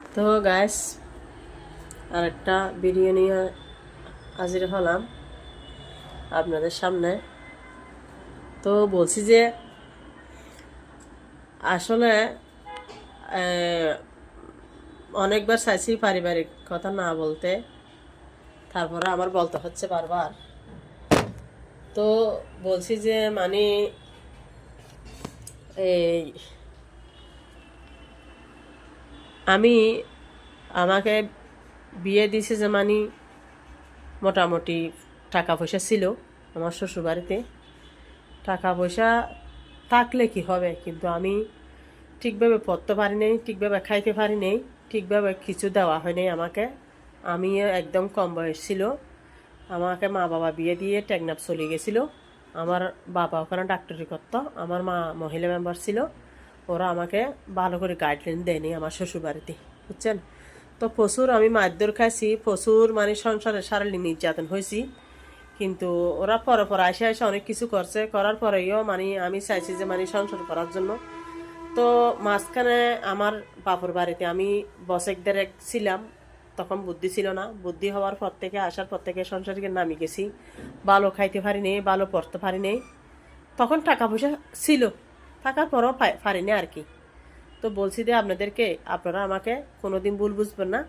তো গাইস, আর একটা ভিডিও নিয়ে হাজির হলাম আপনাদের সামনে। তো বলছি যে আসলে অনেকবার চাইছি পারিবারিক কথা না বলতে, তারপরে আমার বলতে হচ্ছে বারবার। তো বলছি যে এই আমি আমাকে বিয়ে দিছে যে মোটামুটি টাকা পয়সা ছিল আমার শ্বশুরবাড়িতে। টাকা পয়সা থাকলে কি হবে, কিন্তু আমি ঠিকভাবে পড়তে পারি নাই, ঠিকভাবে খাইতে পারি নাই, ঠিকভাবে কিছু দেওয়া হয় নাই আমাকে। আমি একদম কম বয়স ছিল, আমাকে মা বাবা বিয়ে দিয়ে টেকনাফ চলে গেছিল। আমার বাবা ওখানে ডাক্তারি করতো, আমার মা মহিলা মেম্বার ছিল। ওরা আমাকে ভালো করে গাইডলাইন দেয়নি আমার শ্বশুরবাড়িতে, বুঝছেন। তো প্রচুর আমি মারধর খাইছি, প্রচুর সংসারে সারালি নির্যাতন হয়েছি। কিন্তু ওরা পরে পরে এসে অনেক কিছু করছে, করার পরেও আমি চাইছি যে সংসার করার জন্য। তো মাঝখানে আমার বাপর বাড়িতে আমি বসেকদের ছিলাম, তখন বুদ্ধি ছিল না। বুদ্ধি হওয়ার পর থেকে, আসার পর থেকে সংসারকে নামি গেছি। ভালো খাইতে পারি নেই, ভালো পড়তে পারি নেই। তখন টাকা পয়সা ছিল, থাকার পরও পারিনি আর কি। তো বলছি যে আপনাদেরকে, আপনারা আমাকে কোনোদিন ভুল বুঝবেন না।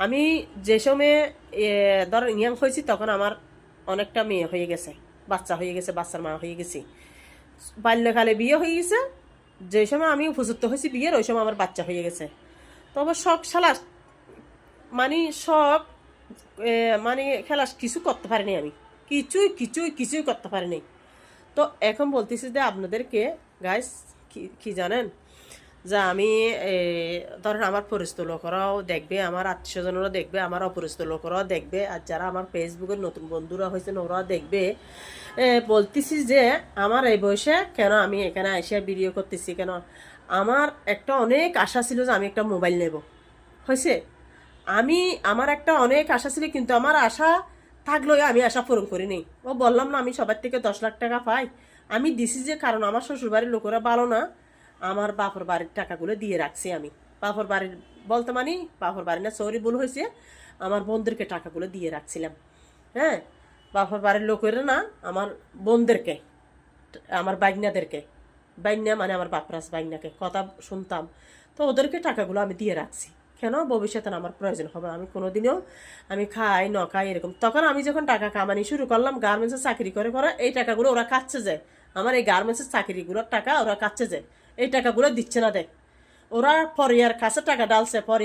আমি যে সময়ে ধর ইয়াং হয়েছি, তখন আমার অনেকটা মেয়ে হয়ে গেছে, বাচ্চা হয়ে গেছে, বাচ্চার মা হয়ে গেছি। বাল্যকালে বিয়ে হয়ে গেছে, যে সময় আমি উপযুক্ত হয়েছি বিয়ের, ওই সময় আমার বাচ্চা হয়ে গেছে। তবে শখ সালাস শখ খেলাস কিছু করতে পারিনি আমি, কিছুই করতে পারিনি। তো এখন বলতেছি যে আপনাদেরকে গাইস, কি জানেন, যে আমি ধরেন আমার পরিচিত লোকেরাও দেখবে, আমার আত্মীয় স্বজনেরাও দেখবে, আমার অপরিচিত লোকেরাও দেখবে, আর যারা আমার ফেসবুকের নতুন বন্ধুরা হয়েছেন ওরাও দেখবে। বলতেছি যে আমার এই বয়সে কেন আমি এখানে এসে ভিডিও করতেছি, কেন আমার একটা অনেক আশা ছিল যে আমি একটা মোবাইল নেব, হয়েছে। আমার একটা অনেক আশা ছিল, কিন্তু আমার আশা থাকলেও আমি আশা পূরণ করিনি। ও বললাম না, আমি সবার থেকে 10 লাখ টাকা পাই। আমি দিছি যে, কারণ আমার শ্বশুরবাড়ির লোকেরা ভালো না, আমার বাপর বাড়ির টাকাগুলো দিয়ে রাখছি আমি। বাপর বাড়ির বলতে বাপর বাড়ি না, সরি ভুল হয়েছে, আমার বোনদেরকে টাকাগুলো দিয়ে রাখছিলাম। হ্যাঁ, বাপর বাড়ির লোকেরা না, আমার বোনদেরকে, আমার বাইগনাদেরকে, বাইগনা আমার বাপরাস বাইগনাকে কথা শুনতাম। তো ওদেরকে টাকাগুলো আমি দিয়ে রাখছি, কেন ভবিষ্যতে আমার প্রয়োজন হবে। আমি কোনোদিনও আমি খাই ন খাই এরকম। তখন আমি যখন টাকা কামানি শুরু করলাম, গার্মেন্টসের চাকরি করে এই টাকাগুলো ওরা কাটছে যায়, আমার এই গার্মেন্টসের চাকরিগুলোর টাকা ওরা কাটছে যায়, এই টাকাগুলো দিচ্ছে না দেয়। ওরা পরিয়ার কাছে টাকা ডালছে, পরে